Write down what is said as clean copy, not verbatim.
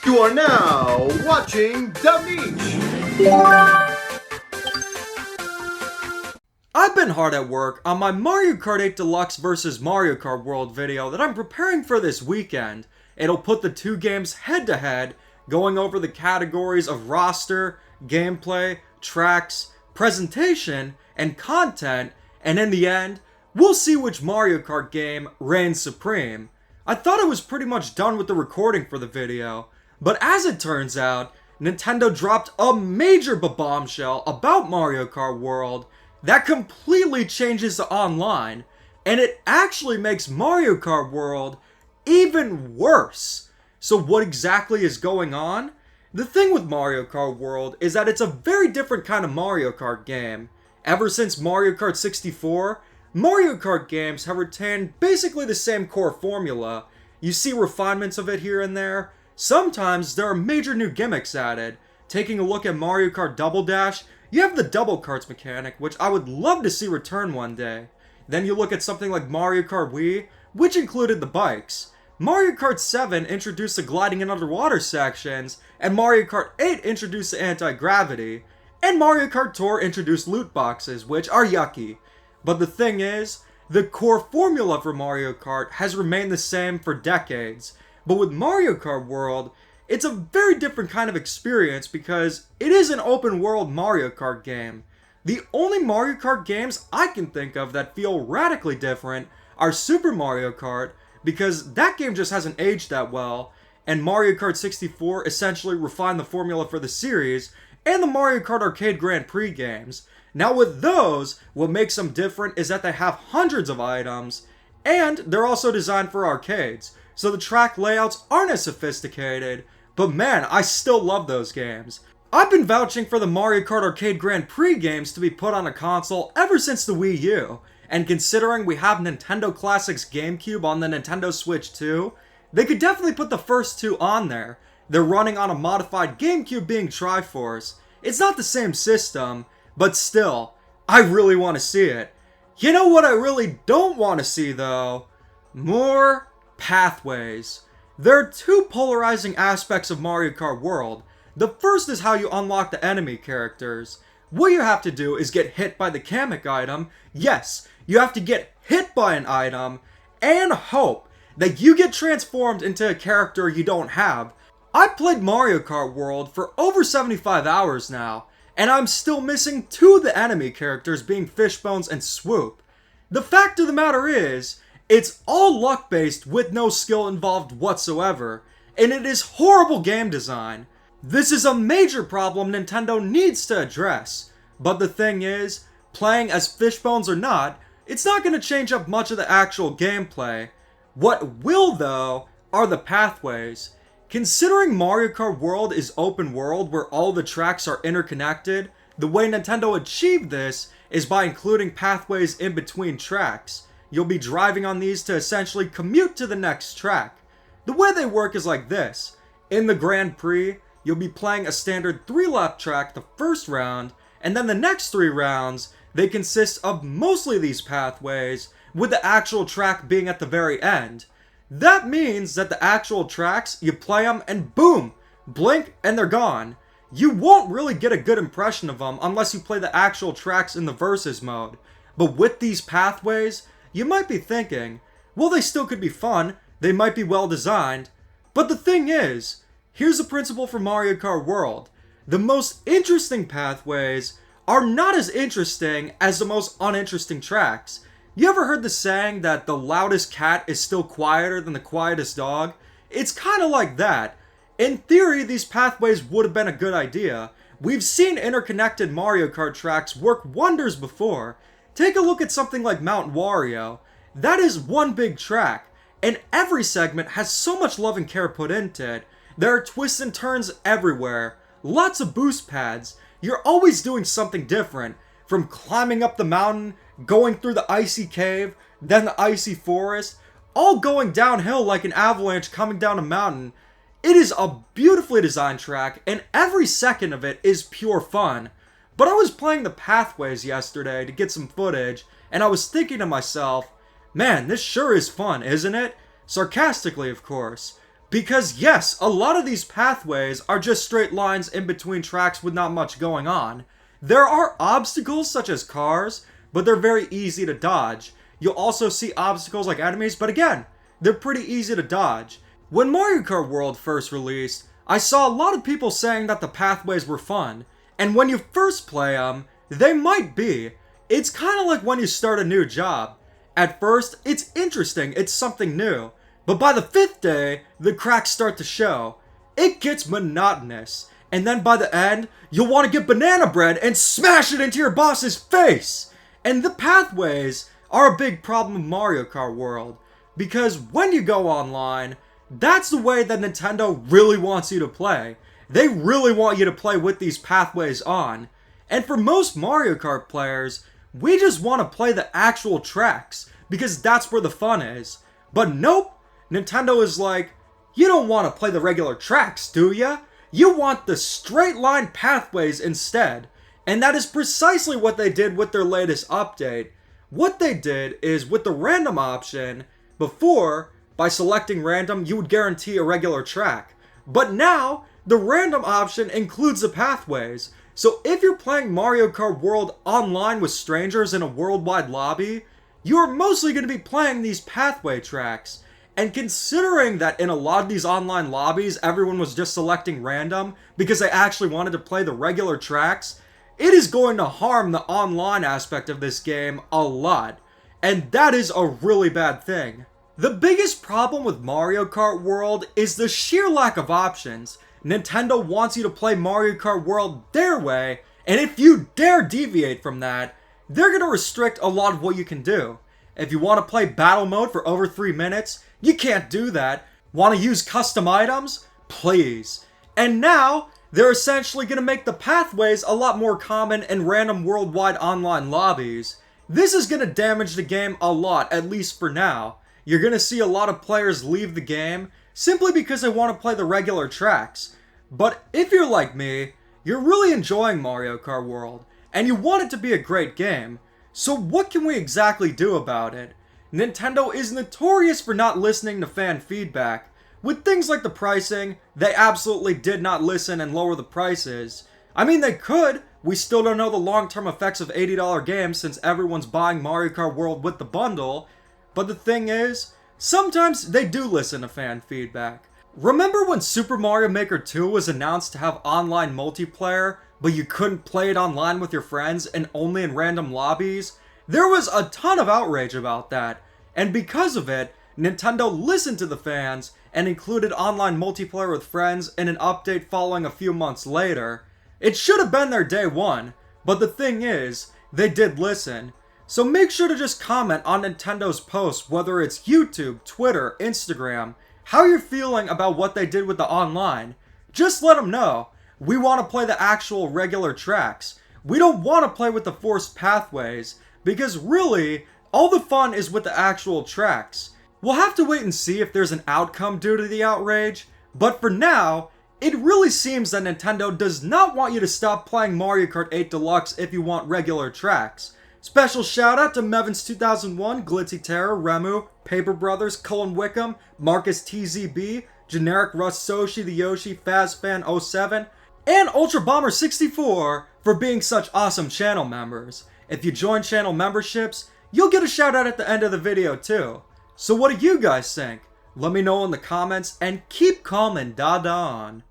You are now watching The Niche. I've been hard at work on my Mario Kart 8 Deluxe vs Mario Kart World video that I'm preparing for this weekend. It'll put the two games head to head, going over the categories of roster, gameplay, tracks, presentation, and content, and in the end, we'll see which Mario Kart game reigns supreme. I thought I was pretty much done with the recording for the video, but as it turns out, Nintendo dropped a major bombshell about Mario Kart World that completely changes the online, and it actually makes Mario Kart World even worse. So what exactly is going on? The thing with Mario Kart World is that it's a very different kind of Mario Kart game. Ever since Mario Kart 64, Mario Kart games have retained basically the same core formula. You see refinements of it here and there. Sometimes there are major new gimmicks added. Taking a look at Mario Kart Double Dash, you have the double carts mechanic, which I would love to see return one day. Then you look at something like Mario Kart Wii, which included the bikes. Mario Kart 7 introduced the gliding in underwater sections, and Mario Kart 8 introduced the anti-gravity, and Mario Kart Tour introduced loot boxes, which are yucky. But the thing is, the core formula for Mario Kart has remained the same for decades. But with Mario Kart World, it's a very different kind of experience because it is an open world Mario Kart game. The only Mario Kart games I can think of that feel radically different are Super Mario Kart, because that game just hasn't aged that well, and Mario Kart 64 essentially refined the formula for the series, and the Mario Kart Arcade Grand Prix games. Now with those, what makes them different is that they have hundreds of items, and they're also designed for arcades, so the track layouts aren't as sophisticated, but man, I still love those games. I've been vouching for the Mario Kart Arcade Grand Prix games to be put on a console ever since the Wii U, and considering we have Nintendo Classics GameCube on the Nintendo Switch too, they could definitely put the first two on there. They're running on a modified GameCube being Triforce. It's not the same system, but still, I really want to see it. You know what I really don't want to see though? More pathways. There are two polarizing aspects of Mario Kart World. The first is how you unlock the enemy characters. What you have to do is get hit by the Kamek item. Yes, you have to get hit by an item and hope that you get transformed into a character you don't have. I've played Mario Kart World for over 75 hours now, and I'm still missing two of the enemy characters being Fishbones and Swoop. The fact of the matter is, it's all luck based with no skill involved whatsoever, and it is horrible game design. This is a major problem Nintendo needs to address, but the thing is, playing as Fishbones or not, it's not going to change up much of the actual gameplay. What will though, are the pathways. Considering Mario Kart World is open world where all the tracks are interconnected, the way Nintendo achieved this is by including pathways in between tracks. You'll be driving on these to essentially commute to the next track. The way they work is like this. In the Grand Prix, you'll be playing a standard 3-lap track the first round, and then the next 3 rounds, they consist of mostly these pathways, with the actual track being at the very end. That means that the actual tracks, you play them and boom, blink and they're gone. You won't really get a good impression of them unless you play the actual tracks in the versus mode. But with these pathways, you might be thinking, well, they still could be fun, they might be well designed. But the thing is, here's the principle for Mario Kart World. The most interesting pathways are not as interesting as the most uninteresting tracks. You ever heard the saying that the loudest cat is still quieter than the quietest dog? It's kind of like that. In theory, these pathways would have been a good idea. We've seen interconnected Mario Kart tracks work wonders before. Take a look at something like Mount Wario. That is one big track, and every segment has so much love and care put into it. There are twists and turns everywhere, lots of boost pads. You're always doing something different, from climbing up the mountain, going through the icy cave, then the icy forest, all going downhill like an avalanche coming down a mountain. It is a beautifully designed track, and every second of it is pure fun. But I was playing the pathways yesterday to get some footage, and I was thinking to myself, man, this sure is fun, isn't it? Sarcastically, of course. Because yes, a lot of these pathways are just straight lines in between tracks with not much going on. There are obstacles such as cars, but they're very easy to dodge. You'll also see obstacles like enemies, but again, they're pretty easy to dodge. When Mario Kart World first released, I saw a lot of people saying that the pathways were fun, and when you first play them, they might be. It's kind of like when you start a new job. At first, it's interesting, it's something new, but by the 5th day, the cracks start to show. It gets monotonous, and then by the end, you'll want to get banana bread and smash it into your boss's face! And the pathways are a big problem in Mario Kart World, because when you go online, that's the way that Nintendo really wants you to play. They really want you to play with these pathways on. And for most Mario Kart players, we just want to play the actual tracks, because that's where the fun is. But nope, Nintendo is like, you don't want to play the regular tracks, do ya? You want the straight line pathways instead. And that is precisely what they did with their latest update. What they did is, with the random option, before, by selecting random, you would guarantee a regular track. But now, the random option includes the pathways. So if you're playing Mario Kart World online with strangers in a worldwide lobby, you are mostly going to be playing these pathway tracks. And considering that in a lot of these online lobbies, everyone was just selecting random because they actually wanted to play the regular tracks, it is going to harm the online aspect of this game a lot. And that is a really bad thing. The biggest problem with Mario Kart World is the sheer lack of options. Nintendo wants you to play Mario Kart World their way, and if you dare deviate from that, they're going to restrict a lot of what you can do. If you want to play battle mode for over 3 minutes, you can't do that. Want to use custom items? Please. And now, they're essentially going to make the pathways a lot more common in random worldwide online lobbies. This is going to damage the game a lot, at least for now. You're going to see a lot of players leave the game simply because they want to play the regular tracks. But if you're like me, you're really enjoying Mario Kart World, and you want it to be a great game. So what can we exactly do about it? Nintendo is notorious for not listening to fan feedback. With things like the pricing, they absolutely did not listen and lower the prices. I mean, they could. We still don't know the long-term effects of $80 games since everyone's buying Mario Kart World with the bundle. But the thing is, sometimes they do listen to fan feedback. Remember when Super Mario Maker 2 was announced to have online multiplayer, but you couldn't play it online with your friends and only in random lobbies? There was a ton of outrage about that, and because of it, Nintendo listened to the fans and included online multiplayer with friends in an update following a few months later. It should have been their day one, but the thing is, they did listen. So make sure to just comment on Nintendo's posts, whether it's YouTube, Twitter, Instagram, how you're feeling about what they did with the online. Just let them know. We want to play the actual regular tracks. We don't want to play with the forced pathways, because really, all the fun is with the actual tracks. We'll have to wait and see if there's an outcome due to the outrage, but for now, it really seems that Nintendo does not want you to stop playing Mario Kart 8 Deluxe if you want regular tracks. Special shout out to Mevins2001, Glitzy Terror, Remu, Paper Brothers, Cullen Wickham, Marcus TZB, Generic Russ Soshi, The Yoshi, Fazfan07, and Ultra Bomber 64 for being such awesome channel members. If you join channel memberships, you'll get a shout out at the end of the video too. So what do you guys think? Let me know in the comments and keep calm and dada on.